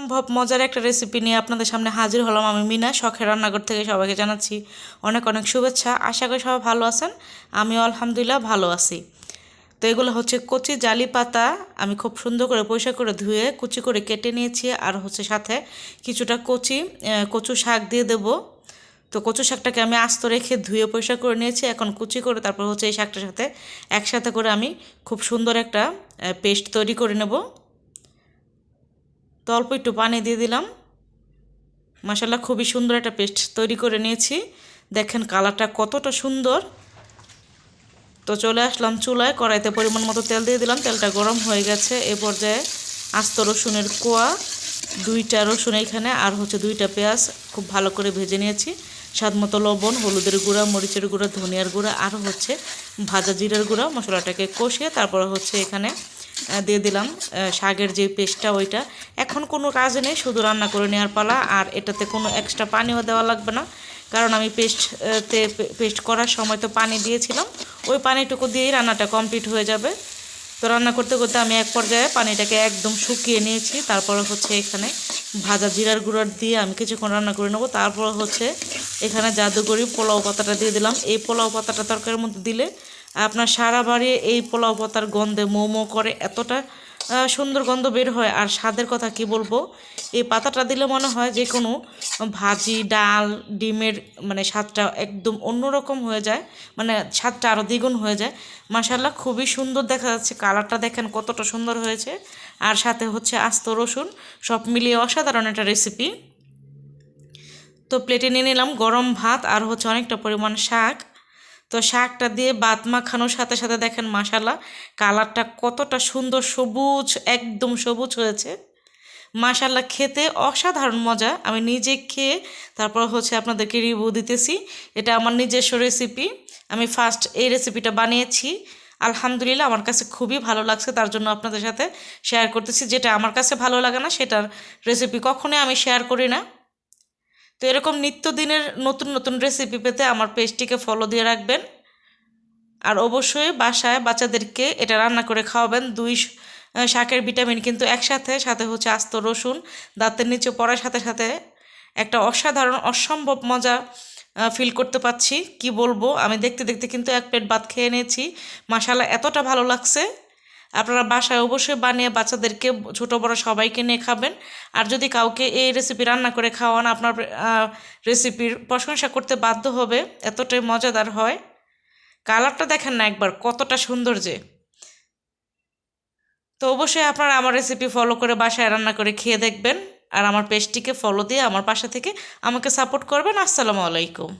অসম্ভব মজার একটা রেসিপি নিয়ে আপনাদের সামনে হাজির হলাম আমি মিনা। শখের রান্নাঘর থেকে সবাইকে জানাচ্ছি অনেক অনেক শুভেচ্ছা। আশা করি সবাই ভালো আছেন, আমিও আলহামদুলিল্লাহ ভালো আছি। তো এগুলো হচ্ছে কচি জালি পাতা, আমি খুব সুন্দর করে পরিষ্কার করে ধুয়ে কুচি করে কেটে নিয়েছি। আর হচ্ছে সাথে কিছুটা কচু শাক দিয়ে দেবো। তো কচু শাকটাকে আমি আস্ত রেখে ধুয়ে পরিষ্কার করে নিয়েছি, এখন কুচি করে তারপর হচ্ছে এই শাকটার সাথে একসাথে করে আমি খুব সুন্দর একটা পেস্ট তৈরি করে নেব। তো অল্প একটু পানি দিয়ে দিলাম। মাশাল্লাহ খুবই সুন্দর একটা পেস্ট তৈরি করে নিয়েছি, দেখেন কালারটা কতটা সুন্দর। তো চলে আসলাম চুলায়, কড়াইতে পরিমাণ মতো তেল দিয়ে দিলাম, তেলটা গরম হয়ে গেছে। এ পর্যায়ে আস্ত রসুনের কোয়া, 2টা রসুন এইখানে, আর হচ্ছে 2টা পেঁয়াজ খুব ভালো করে ভেজে নিয়েছি। স্বাদ মতো লবণ, হলুদের গুঁড়া, মরিচের গুঁড়া, ধনিয়ার গুঁড়া, আর হচ্ছে ভাজা জিরার গুঁড়া, মশলাটাকে কষিয়ে তারপরে হচ্ছে এখানে দিয়ে দিলাম শাকের যে পেস্টটা ওইটা। এখন কোনো কাজ নেই, শুধু রান্না করে নেওয়ার পালা। আর এটাতে কোনো এক্সট্রা পানিও দেওয়া লাগবে না, কারণ আমি পেস্ট করার সময় তো পানি দিয়েছিলাম, ওই পানিটুকু দিয়েই রান্নাটা কমপ্লিট হয়ে যাবে। তো রান্না করতে করতে আমি এক পর্যায়ে পানিটাকে একদম শুকিয়ে নিয়েছি। তারপরে হচ্ছে এখানে ভাজা জিরার গুঁড়া দিয়ে আমি কিছুক্ষণ রান্না করে নেবো। তারপর হচ্ছে এখানে জাদুকরি পোলাও পাতাটা দিয়ে দিলাম। এই পোলাও পাতাটা তরকারির মধ্যে দিলে আপনার সারা বাড়ি এই পোলাও পাতার গন্ধে মো করে, এতটা সুন্দর গন্ধ বের হয়। আর স্বাদের কথা কি বলবো, এই পাতাটা দিলে মনে হয় যে কোনো ভাজি, ডাল, ডিমের মানে স্বাদটা একদম অন্যরকম হয়ে যায়, মানে স্বাদটা আরও দ্বিগুণ হয়ে যায়। মাশাল্লাহ খুবই সুন্দর দেখা যাচ্ছে, কালারটা দেখেন কতটা সুন্দর হয়েছে। আর সাথে হচ্ছে আস্ত রসুন, সব মিলিয়ে অসাধারণ একটা রেসিপি। তো প্লেটে নিয়ে নিলাম গরম ভাত আর হচ্ছে অনেকটা পরিমাণ শাক। তো শাকটা দিয়ে ভাত মাখানোর সাথে সাথে দেখেন মাশাল্লাহ কালারটা কতটা সুন্দর, সবুজ, একদম সবুজ হয়েছে। মাশাল্লাহ খেতে অসাধারণ মজা। আমি নিজে খেয়ে তারপর হচ্ছে আপনাদেরকে রিভিউ দিতেছি। এটা আমার নিজস্ব রেসিপি, আমি ফার্স্ট এই রেসিপিটা বানিয়েছি। আলহামদুলিল্লাহ আমার কাছে খুবই ভালো লাগছে, তার জন্য আপনাদের সাথে শেয়ার করতেছি। যেটা আমার কাছে ভালো লাগে না সেটার রেসিপি কখনোই আমি শেয়ার করি না। তো এরকম নিত্যদিনের নতুন নতুন রেসিপি পেতে আমার পেজটিকে ফলো দিয়ে রাখবেন। আর অবশ্যই বাসায় বাচ্চাদেরকে এটা রান্না করে খাওয়াবেন। শাকের ভিটামিন কিন্তু একসাথে, সাথে হচ্ছে আস্ত রসুন দাঁতের নিচে পড়ার সাথে সাথে একটা অসাধারণ অসম্ভব মজা ফিল করতে পাচ্ছি। কি বলবো, আমি দেখতে দেখতে কিন্তু এক প্লেট ভাত খেয়ে নিয়েছি। মাশাআল্লাহ এতটা ভালো লাগছে। আপনারা বাসায় অবশ্যই বানিয়ে বাচ্চাদেরকে, ছোটো বড়ো সবাইকে নিয়ে খাবেন। আর যদি কাউকে এই রেসিপি রান্না করে খাওয়ান, আপনার রেসিপির প্রশংসা করতে বাধ্য হবে, এতটাই মজাদার হয়। কালারটা দেখেন না একবার কতটা সুন্দর যে। তো অবশ্যই আপনারা আমার রেসিপি ফলো করে বাসায় রান্না করে খেয়ে দেখবেন। আর আমার পেজটিকে ফলো দিয়ে আমার পাশে থেকে আমাকে সাপোর্ট করবেন। আসসালামু আলাইকুম।